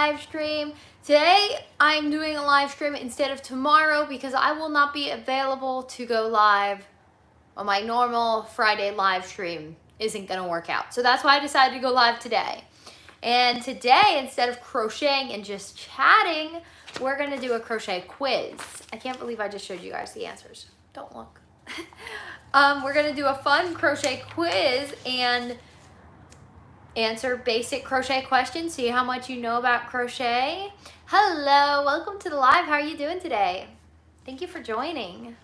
live stream. Today I'm doing a live stream instead of tomorrow because I will not be available to go live on my normal Friday live stream. Isn't gonna work out. So that's why I decided to go live today. And today, instead of crocheting and just chatting, we're gonna do a crochet quiz. I can't believe I just showed you guys the answers. Don't look. We're gonna do a fun crochet quiz and answer basic crochet questions, see how much you know about crochet. Hello, welcome to the live. How are you doing today? Thank you for joining.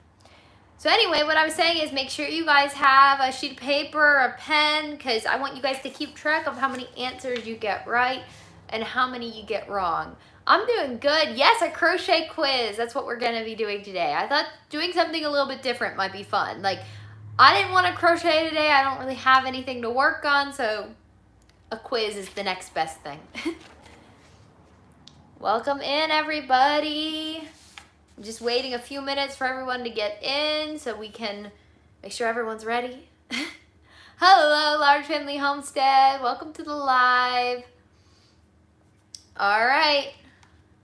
So anyway, what I was saying is make sure you guys have a sheet of paper, a pen, because I want you guys to keep track of how many answers you get right and how many you get wrong. I'm doing good. Yes, a crochet quiz. That's what we're going to be doing today. I thought doing something a little bit different might be fun. Like, I didn't want to crochet today. I don't really have anything to work on, so a quiz is the next best thing. Welcome in, everybody. I'm just waiting a few minutes for everyone to get in so we can make sure everyone's ready. Hello, Large Family Homestead. Welcome to the live. All right.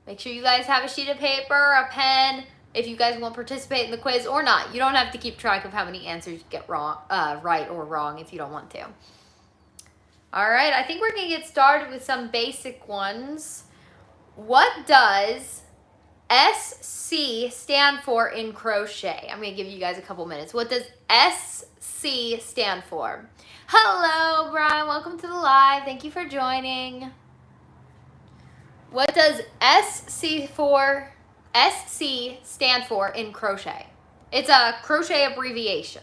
Make sure you guys have a sheet of paper, a pen, if you guys want to participate in the quiz or not. You don't have to keep track of how many answers you get wrong, right or wrong if you don't want to. All right, I think we're going to get started with some basic ones. What does SC stand for in crochet? I'm going to give you guys a couple minutes. What does SC stand for? Hello, Brian. Welcome to the live. Thank you for joining. What does SC stand for in crochet? It's a crochet abbreviation.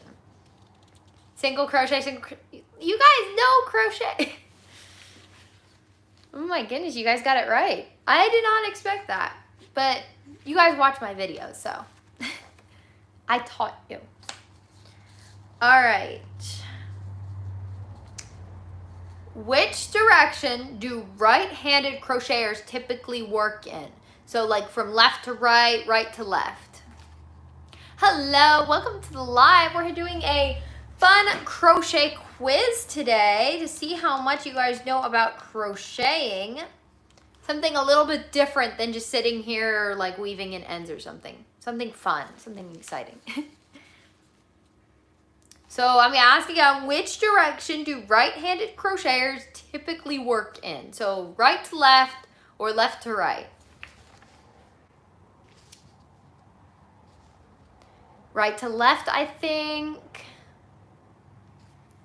Single crochet, you guys know crochet. Oh my goodness, you guys got it right. I did not expect that, but you guys watch my videos, so I taught you. All right. Which direction do right-handed crocheters typically work in? So like from left to right, right to left. Hello, welcome to the live. We're doing a fun crochet quiz today to see how much you guys know about crocheting. Something a little bit different than just sitting here like weaving in ends or something. Something fun, something exciting. So I'm going to ask again, which direction do right-handed crocheters typically work in? So right to left or left to right? Right to left, I think.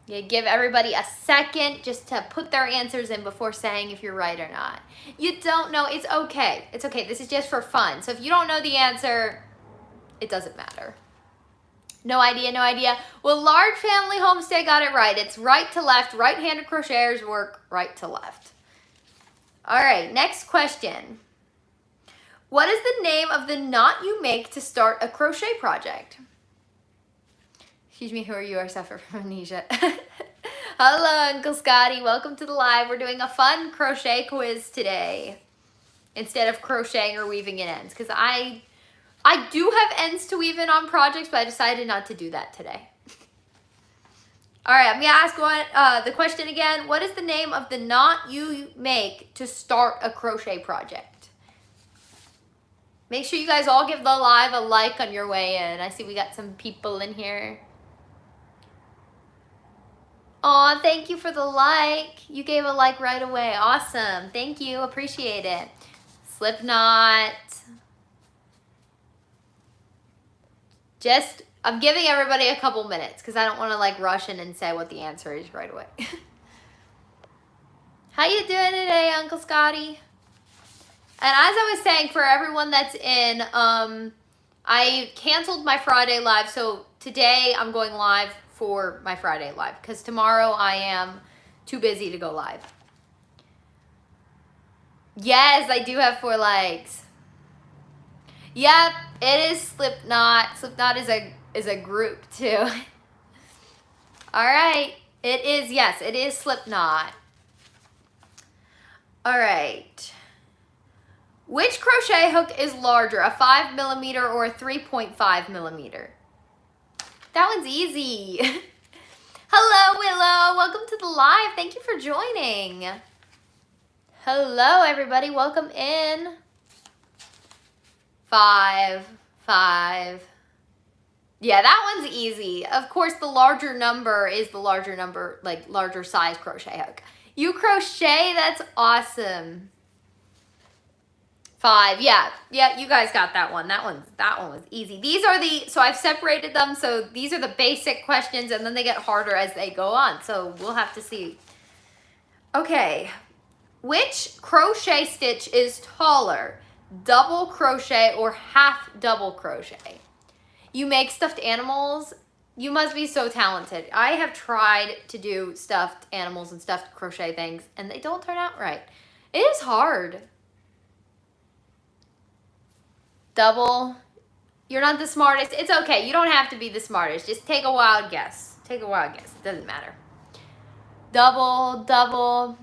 You give everybody a second just to put their answers in before saying if you're right or not. You don't know, it's okay. It's okay, this is just for fun. So if you don't know the answer, it doesn't matter. No idea, no idea. Well, Large Family Homestead got it right. It's right to left. Right-handed crocheters work right to left. All right, next question. What is the name of the knot you make to start a crochet project? Excuse me, who are you? I suffer from amnesia. Hello, Uncle Scotty. Welcome to the live. We're doing a fun crochet quiz today instead of crocheting or weaving in ends because I do have ends to weave in on projects, but I decided not to do that today. All right, I'm going to ask the question again. What is the name of the knot you make to start a crochet project? Make sure you guys all give the live a like on your way in. I see we got some people in here. Aw, thank you for the like. You gave a like right away. Awesome. Thank you. Appreciate it. Slip knot. I'm giving everybody a couple minutes because I don't want to like rush in and say what the answer is right away. How you doing today, Uncle Scotty? And as I was saying, for everyone that's in, I canceled my Friday live. So today I'm going live for my Friday live because tomorrow I am too busy to go live. Yes, I do have 4 legs. Yep, it is Slipknot. Slipknot is a group too. All right, it is, yes, it is Slipknot. All right. Which crochet hook is larger, a 5mm or a 3.5mm? That one's easy. Hello, Willow. Welcome to the live. Thank you for joining. Hello, everybody. Welcome in. 5, 5. Yeah, that one's easy. Of course, the larger number is the larger number, like larger size crochet hook. You crochet? That's awesome. 5, yeah, you guys got that one. That one was easy. These are so I've separated them, so these are the basic questions, and then they get harder as they go on, so we'll have to see. Okay, which crochet stitch is taller, double crochet or half double crochet? You make stuffed animals? You must be so talented. I have tried to do stuffed animals and stuffed crochet things, and they don't turn out right. It is hard. Double. You're not the smartest. It's okay. You don't have to be the smartest. Just take a wild guess. Take a wild guess. It doesn't matter. Double, double.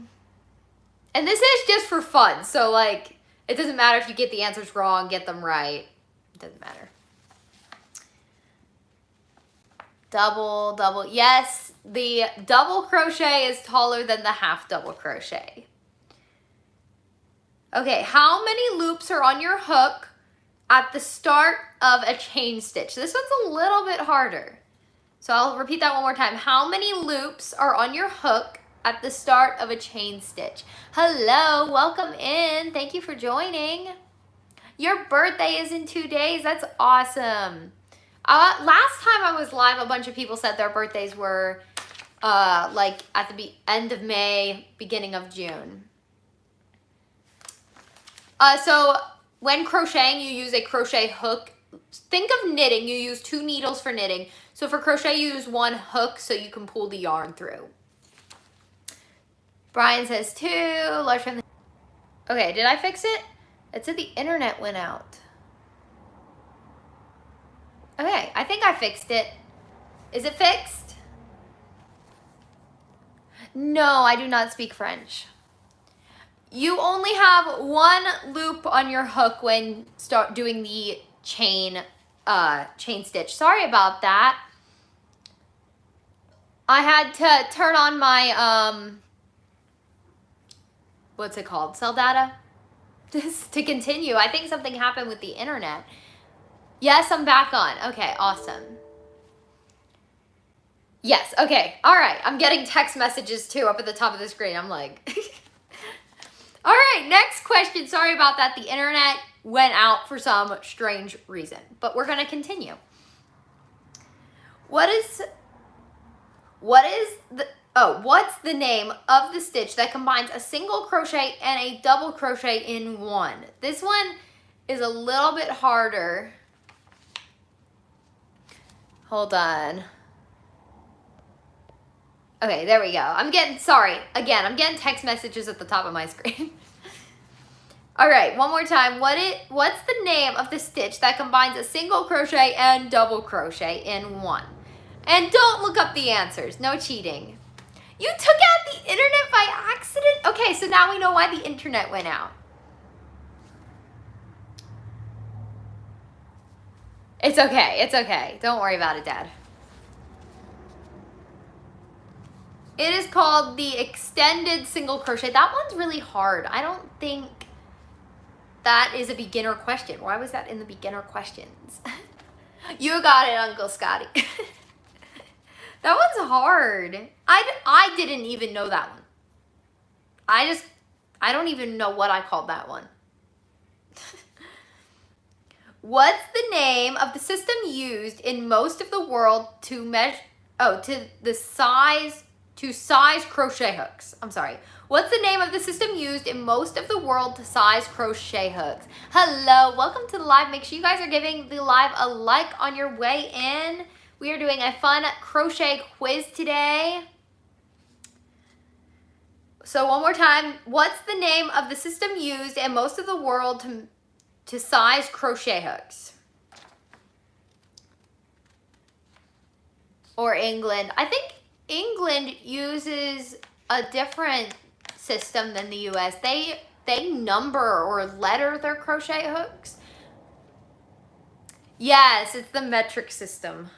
And this is just for fun. So, like, it doesn't matter if you get the answers wrong, get them right. It doesn't matter. Double, double. Yes, the double crochet is taller than the half double crochet. Okay, how many loops are on your hook at the start of a chain stitch? This one's a little bit harder. So I'll repeat that one more time. How many loops are on your hook at the start of a chain stitch? Hello, welcome in. Thank you for joining. Your birthday is in 2 days. That's awesome. Last time I was live, a bunch of people said their birthdays were like at the end of May, beginning of June. So when crocheting, you use a crochet hook. Think of knitting. You use 2 needles for knitting. So for crochet, you use 1 hook so you can pull the yarn through. Brian says 2. Okay, did I fix it? It said the internet went out. Okay, I think I fixed it. Is it fixed? No, I do not speak French. You only have 1 loop on your hook when start doing the chain stitch. Sorry about that. I had to turn on my what's it called? Cell data? Just to continue. I think something happened with the internet. Yes, I'm back on. Okay, awesome. Yes, okay. All right. I'm getting text messages too up at the top of the screen. I'm like... All right, next question. Sorry about that. The internet went out for some strange reason, but we're going to continue. What's the name of the stitch that combines a single crochet and a double crochet in one? This one is a little bit harder. Hold on. Okay, there we go. I'm getting text messages at the top of my screen. All right, one more time. What's the name of the stitch that combines a single crochet and double crochet in one? And don't look up the answers. No cheating. You took out the internet by accident? Okay, so now we know why the internet went out. It's okay. It's okay. Don't worry about it, Dad. It is called the extended single crochet. That one's really hard. I don't think that is a beginner question. Why was that in the beginner questions? You got it, Uncle Scotty. That one's hard. I didn't even know that one. I don't even know what I called that one. What's the name of the system used in most of the world to measure, to size crochet hooks? I'm sorry. What's the name of the system used in most of the world to size crochet hooks? Hello, welcome to the live. Make sure you guys are giving the live a like on your way in. We are doing a fun crochet quiz today. So one more time, what's the name of the system used in most of the world to size crochet hooks? Or England. I think England uses a different system than the US. They number or letter their crochet hooks. Yes, it's the metric system.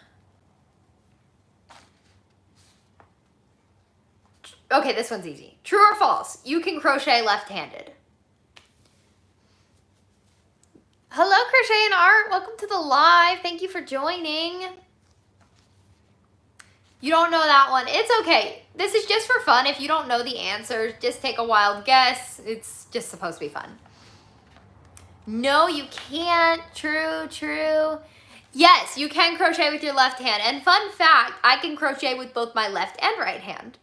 Okay, this one's easy. True or false? You can crochet left-handed. Hello, Crochet and Art. Welcome to the live. Thank you for joining. You don't know that one. It's okay. This is just for fun. If you don't know the answers, just take a wild guess. It's just supposed to be fun. No, you can't. True, true. Yes, you can crochet with your left hand. And fun fact, I can crochet with both my left and right hand.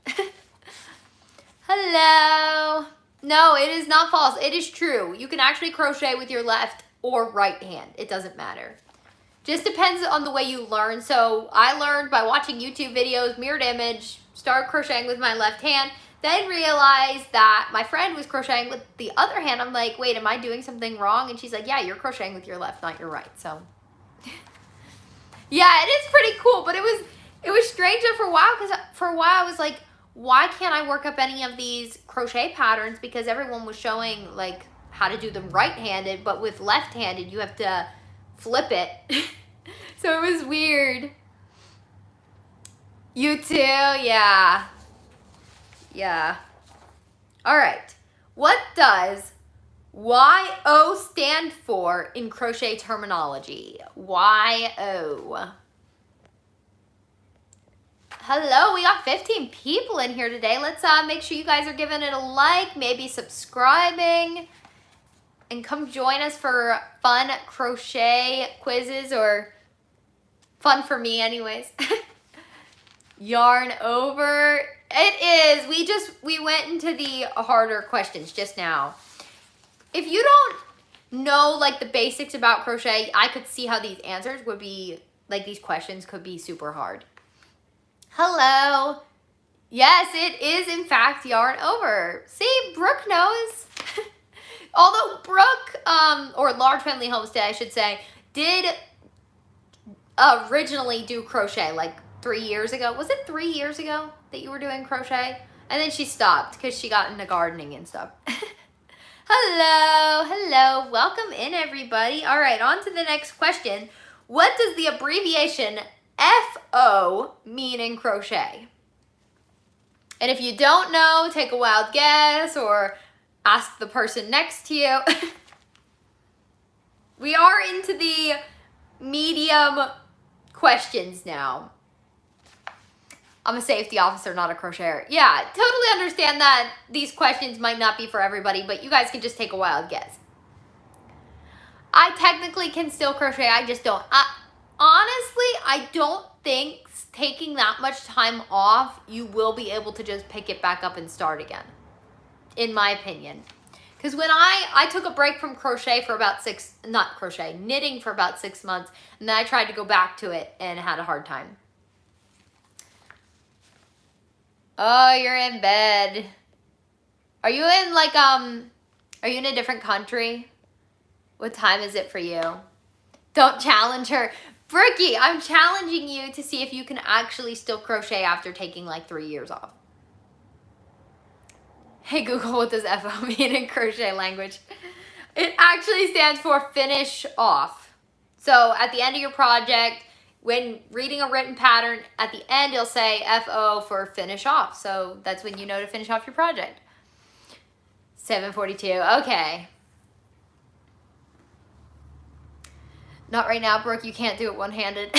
Hello. No, it is not false. It is true. You can actually crochet with your left or right hand. It doesn't matter. Just depends on the way you learn. So I learned by watching YouTube videos, mirrored image, started crocheting with my left hand, then realized that my friend was crocheting with the other hand. I'm like, wait, am I doing something wrong? And she's like, yeah, you're crocheting with your left, not your right. So yeah, it is pretty cool, but it was strange for a while, because for a while I was like, why can't I work up any of these crochet patterns? Because everyone was showing like how to do them right-handed, but with left-handed you have to flip it. So it was weird. You too? Yeah. Yeah. All right. What does YO stand for in crochet terminology? YO. Hello, we got 15 people in here today. Let's make sure you guys are giving it a like, maybe subscribing, and come join us for fun crochet quizzes, or fun for me anyways. Yarn over. It is. We went into the harder questions just now. If you don't know like the basics about crochet, I could see how these answers would be, like these questions could be super hard. Hello. Yes, it is in fact yarn over. See, Brooke knows. Although Brooke, or Large Family Homestead, I should say, did originally do crochet like 3 years ago. Was it 3 years ago that you were doing crochet? And then she stopped because she got into gardening and stuff. Hello, hello. Welcome in, everybody. All right, on to the next question. What does the abbreviation FO mean in crochet? And if you don't know, take a wild guess or ask the person next to you. We are into the medium questions now. I'm a safety officer, not a crocheter. Yeah, totally understand that these questions might not be for everybody, but you guys can just take a wild guess. I technically can still crochet, I just don't. Honestly, I don't think taking that much time off, you will be able to just pick it back up and start again, in my opinion. Because when I took a break from crochet for about knitting for about 6 months, and then I tried to go back to it and had a hard time. Oh, you're in bed. Are you in like, are you in a different country? What time is it for you? Don't challenge her. Brookie, I'm challenging you to see if you can actually still crochet after taking like 3 years off. Hey Google, what does FO mean in crochet language? It actually stands for finish off. So at the end of your project, when reading a written pattern, at the end you'll say FO for finish off. So that's when you know to finish off your project. 7:42, okay. Not right now, Brooke, you can't do it one-handed.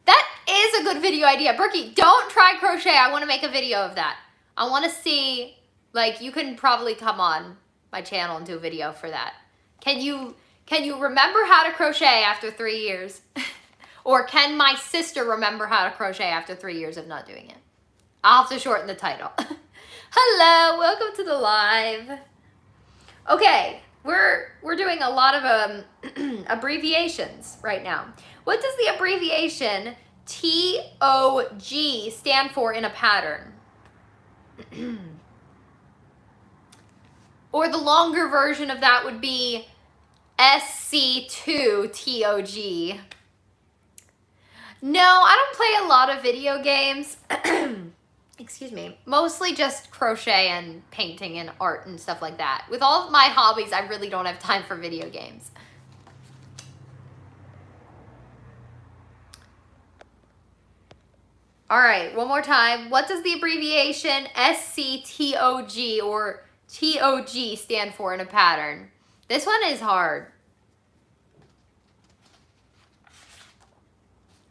That is a good video idea. Brookie, don't try crochet. I want to make a video of that. I want to see, like, you can probably come on my channel and do a video for that. Can you remember how to crochet after 3 years? Or can my sister remember how to crochet after 3 years of not doing it? I'll have to shorten the title. Hello, welcome to the live. Okay, we're doing a lot of abbreviations right now. What does the abbreviation TOG stand for in a pattern? Or the longer version of that would be SC2TOG. No, I don't play a lot of video games. Excuse me. Mostly just crochet and painting and art and stuff like that. With all of my hobbies, I really don't have time for video games. All right, one more time. What does the abbreviation SCTOG or TOG stand for in a pattern? This one is hard.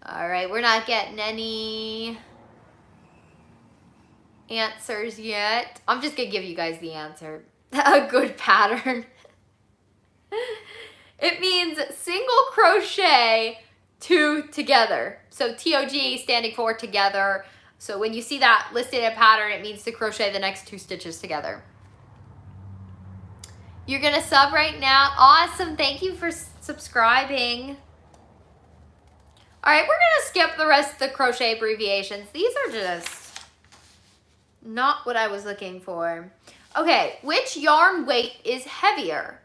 All right, we're not getting any answers yet. I'm just gonna give you guys the answer. A good pattern. It means single crochet, two together. So TOG standing for together. So when you see that listed in a pattern, it means to crochet the next 2 stitches together. You're gonna sub right now. Awesome, thank you for subscribing. All right, we're gonna skip the rest of the crochet abbreviations. These are just not what I was looking for. Okay, which yarn weight is heavier?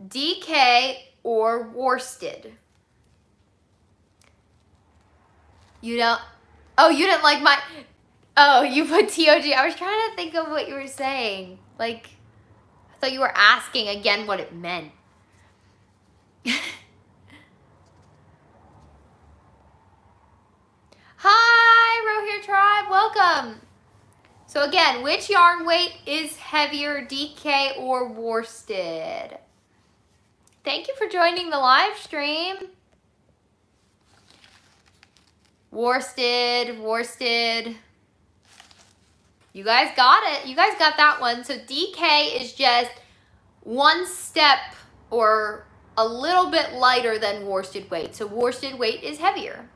DK or worsted? You don't, oh, you didn't like my, oh, you put TOG. I was trying to think of what you were saying. Like, I thought you were asking again what it meant. Hi, Row Here Tribe, welcome. So again, which yarn weight is heavier, DK or worsted? Thank you for joining the live stream. Worsted, worsted. You guys got it. You guys got that one. So DK is just 1 step or a little bit lighter than worsted weight. So worsted weight is heavier.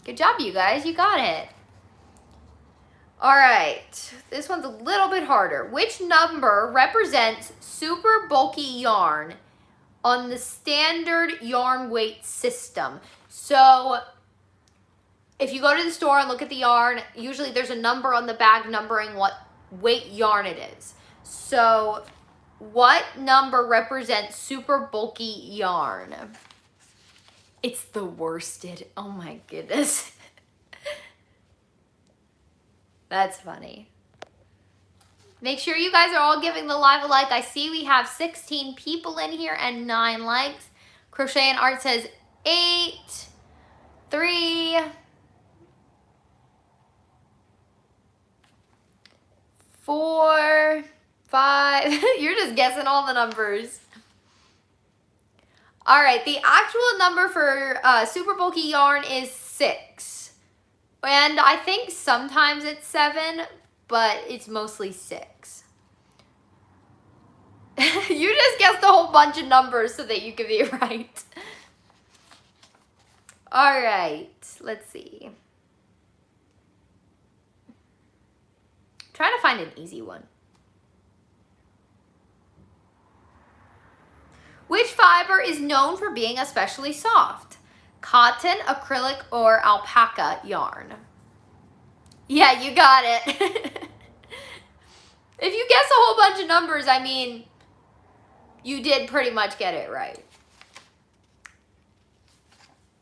Good job, you guys. You got it. All right. This one's a little bit harder. Which number represents super bulky yarn on the standard yarn weight system? So if you go to the store and look at the yarn, usually there's a number on the bag numbering what weight yarn it is. So what number represents super bulky yarn? It's the worsted. Oh my goodness. That's funny. Make sure you guys are all giving the live a like. I see we have 16 people in here and 9 likes. Crochet and Art says 8, 3, 4, 5. You're just guessing all the numbers. All right, the actual number for super bulky yarn is 6. And I think sometimes it's 7, but it's mostly 6. You just guessed a whole bunch of numbers so that you could be right. All right, let's see. Trying to find an easy one. Which fiber is known for being especially soft? Cotton, acrylic, or alpaca yarn? Yeah, you got it. If you guess a whole bunch of numbers, I mean, you did pretty much get it right.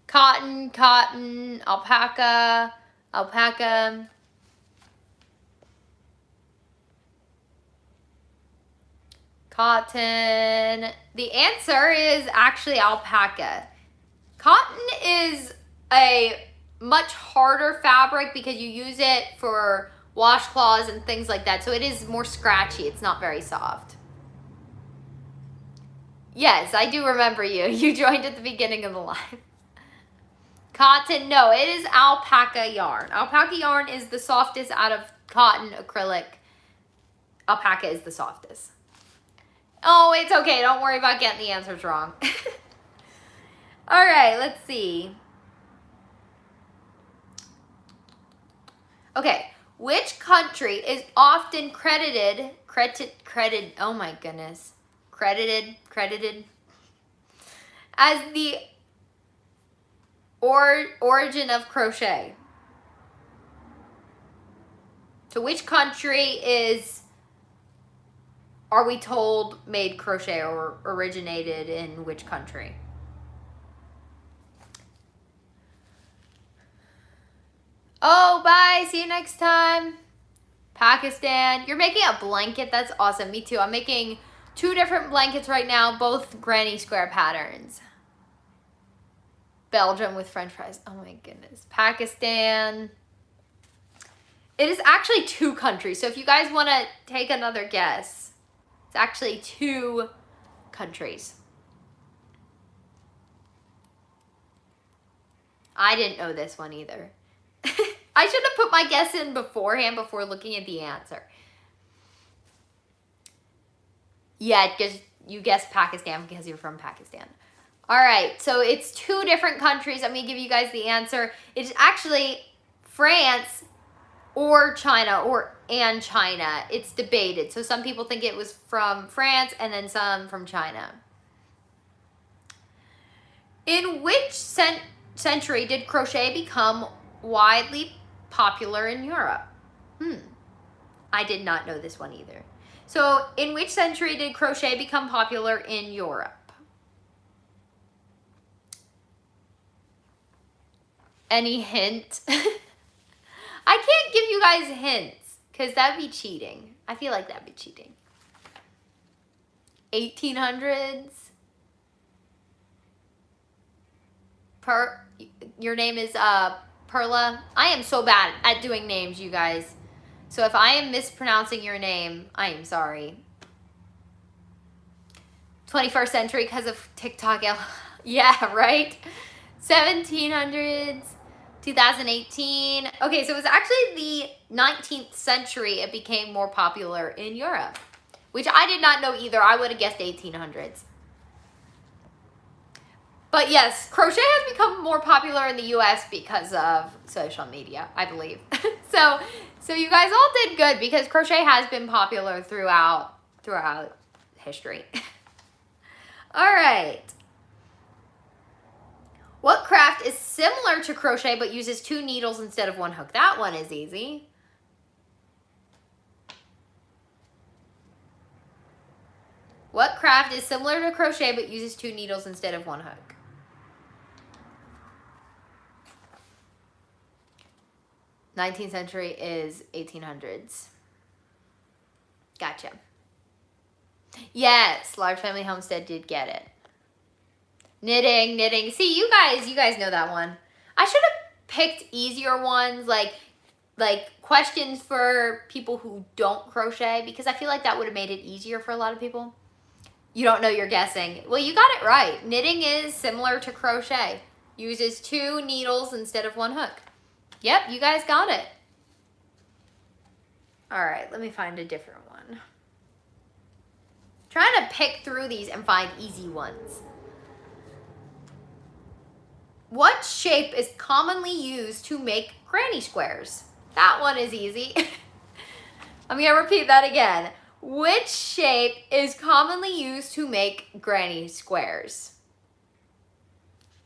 Cotton, cotton, alpaca, alpaca. Cotton. The answer is actually alpaca. Cotton is a much harder fabric because you use it for washcloths and things like that. So it is more scratchy. It's not very soft. Yes, I do remember you. You joined at the beginning of the live. Cotton, no, it is alpaca yarn. Alpaca yarn is the softest out of cotton, acrylic. Alpaca is the softest. Oh, it's okay. Don't worry about getting the answers wrong. All right, let's see. Okay, which country is often credited, oh my goodness, credited as the origin of crochet? So which country are we told made crochet or originated in which country? Oh, bye. See you next time. Pakistan. You're making a blanket. That's awesome. Me too. I'm making 2 different blankets right now, both granny square patterns. Belgium with French fries. Oh my goodness. Pakistan. It is actually 2 countries. So if you guys want to take another guess, it's actually 2 countries. I didn't know this one either. I should have put my guess in beforehand before looking at the answer. Yeah, because you guessed Pakistan because you're from Pakistan. All right, so it's 2 different countries. Let me give you guys the answer. It's actually France or China and China. It's debated. So some people think it was from France and then some from China. In which century did crochet become widely popular in Europe? I did not know this one either. So in which century did crochet become popular in Europe? Any hint? I can't give you guys hints because that'd be cheating. I feel like that'd be cheating. 1800s? Your name is Perla? I am so bad at doing names, you guys. So if I am mispronouncing your name, I am sorry. 21st century because of TikTok. Yeah, right? 1700s, 2018. Okay, so it was actually the 19th century it became more popular in Europe, which I did not know either. I would have guessed 1800s. But yes, crochet has become more popular in the US because of social media, I believe. So you guys all did good because crochet has been popular throughout history. All right. What craft is similar to crochet but uses 2 needles instead of 1 hook? That one is easy. What craft is similar to crochet but uses 2 needles instead of 1 hook? '19th century is 1800s. Gotcha. Yes, large family homestead did get it. Knitting. See, you guys know that one. I should have picked easier ones, like questions for people who don't crochet, because I feel like that would have made it easier for a lot of people. You don't know, you're guessing. Well, you got it right. Knitting is similar to crochet. Uses 2 needles instead of 1 hook. Yep, you guys got it. All right, let me find a different one. Trying to pick through these and find easy ones. What shape is commonly used to make granny squares? That one is easy. I'm gonna repeat that again. Which shape is commonly used to make granny squares?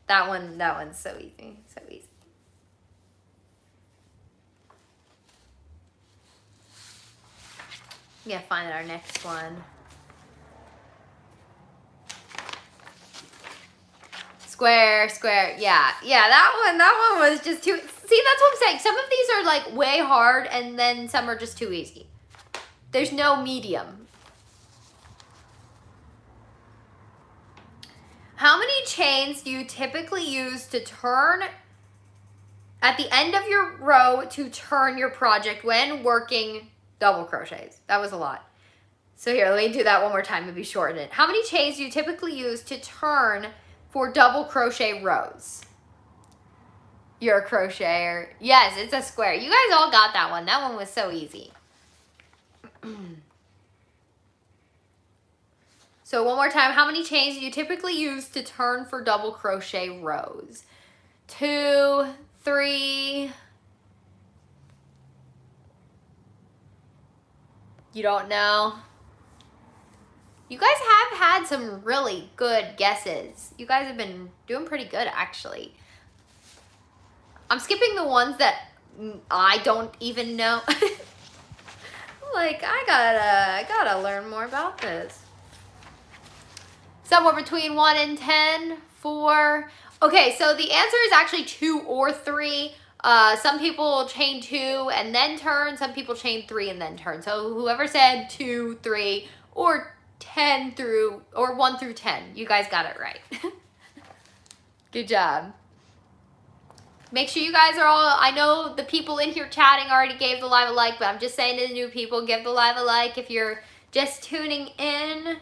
That one's so easy, so easy. Yeah, find our next one. Square. Yeah, that one was just too, see, that's what I'm saying. Some of these are like way hard and then some are just too easy. There's no medium. How many chains do you typically use to turn at the end of your row to turn your project when working double crochets? That was a lot. So here, let me do that one more time, maybe shorten it. How many chains do you typically use to turn for double crochet rows? You're a crocheter. Yes, it's a square. You guys all got that one. That one was so easy. So one more time, how many chains do you typically use to turn for double crochet rows? 2, 3. You don't know? You guys have had some really good guesses. You guys have been doing pretty good, actually. I'm skipping the ones that I don't even know. Like, I gotta learn more about this. Somewhere between 1 and 10, 4. Okay, so the answer is actually 2 or 3. Some people chain 2 and then turn. Some people chain 3 and then turn. So whoever said 2, 3, or 1 through 10, you guys got it right. Good job. Make sure you guys are all, I know the people in here chatting already gave the live a like, but I'm just saying to the new people, give the live a like if you're just tuning in.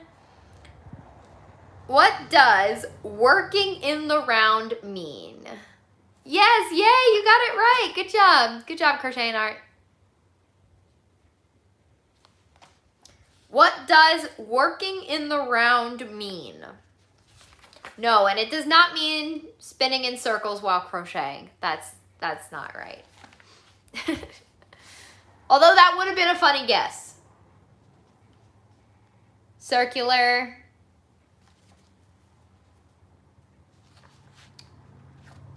What does working in the round mean? Yes, yay, you got it right. Good job. Good job, Crochet and Art. What does working in the round mean? No, and it does not mean spinning in circles while crocheting. That's not right. Although that would have been a funny guess. Circular.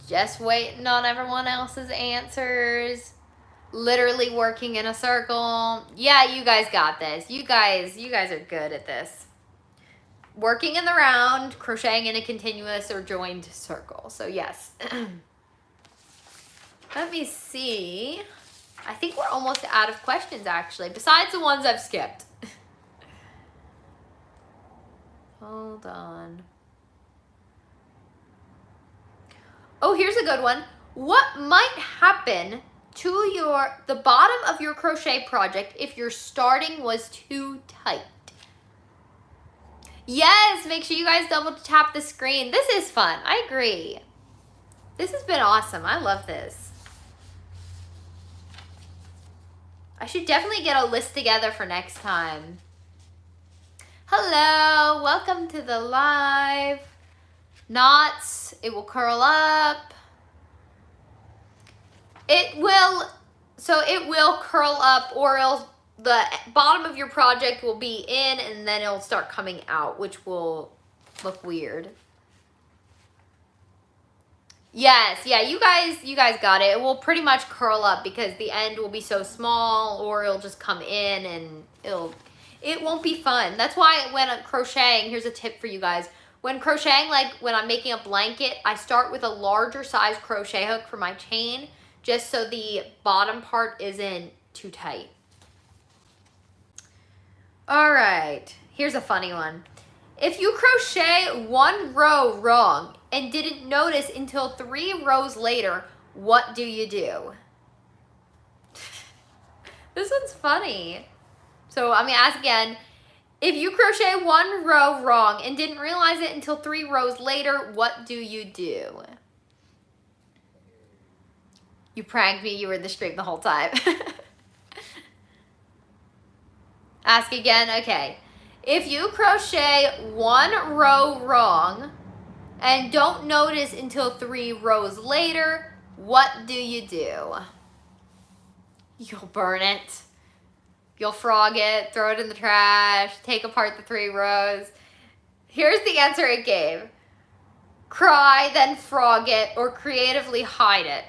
Just waiting on everyone else's answers. Literally working in a circle. Yeah, you guys got this. You guys are good at this. Working in the round, crocheting in a continuous or joined circle. So yes. Let me see. I think we're almost out of questions actually, besides the ones I've skipped. Hold on. Oh, here's a good one. What might happen to the bottom of your crochet project if your starting was too tight? Yes, make sure you guys double tap the screen. This is fun. I agree. This has been awesome. I love this. I should definitely get a list together for next time. Hello, welcome to the live. Knots, it will curl up. It will curl up, or the bottom of your project will be in and then it'll start coming out, which will look weird. Yes, yeah, you guys got it. It will pretty much curl up because the end will be so small, or it'll just come in and it won't be fun. That's why when I'm crocheting, here's a tip for you guys. When crocheting, like when I'm making a blanket, I start with a larger size crochet hook for my chain, just so the bottom part isn't too tight. All right, here's a funny one. If you crochet one row wrong and didn't notice until 3 rows later, what do you do? This one's funny. So I'm gonna ask again. If you crochet one row wrong and didn't realize it until 3 rows later, what do you do? You pranked me, you were in the stream the whole time. Ask again, okay. If you crochet one row wrong and don't notice until 3 rows later, what do you do? You'll burn it. You'll frog it, throw it in the trash, take apart the 3 rows. Here's the answer it gave. Cry, then frog it, or creatively hide it.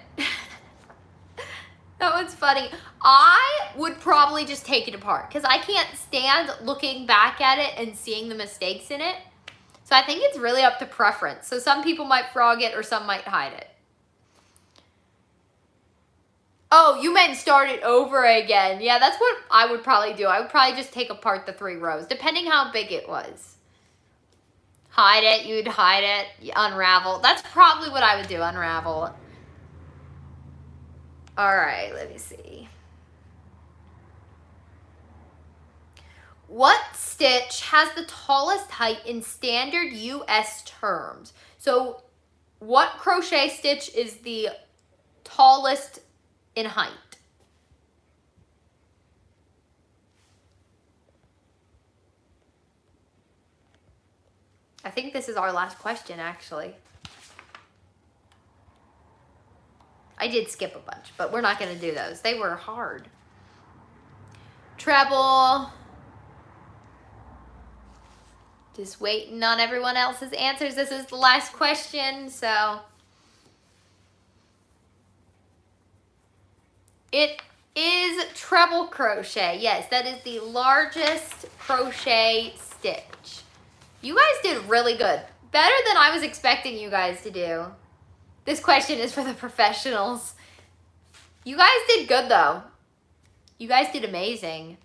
That one's funny. I would probably just take it apart because I can't stand looking back at it and seeing the mistakes in it. So I think it's really up to preference. So some people might frog it or some might hide it. Oh, you meant start it over again. Yeah, that's what I would probably do. I would probably just take apart the 3 rows, depending how big it was. Hide it, you'd hide it, you unravel. That's probably what I would do, unravel. All right, let me see. What stitch has the tallest height in standard US terms? So what crochet stitch is the tallest in height? I think this is our last question, actually. I did skip a bunch, but we're not going to do those. They were hard. Treble. Just waiting on everyone else's answers. This is the last question, so. It is treble crochet. Yes, that is the largest crochet stitch. You guys did really good. Better than I was expecting you guys to do. This question is for the professionals. You guys did good though. You guys did amazing.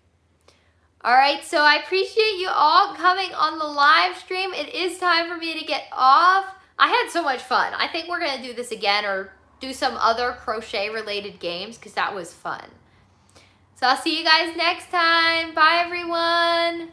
All right, so I appreciate you all coming on the live stream. It is time for me to get off. I had so much fun. I think we're gonna do this again or do some other crochet related games because that was fun. So I'll see you guys next time. Bye everyone.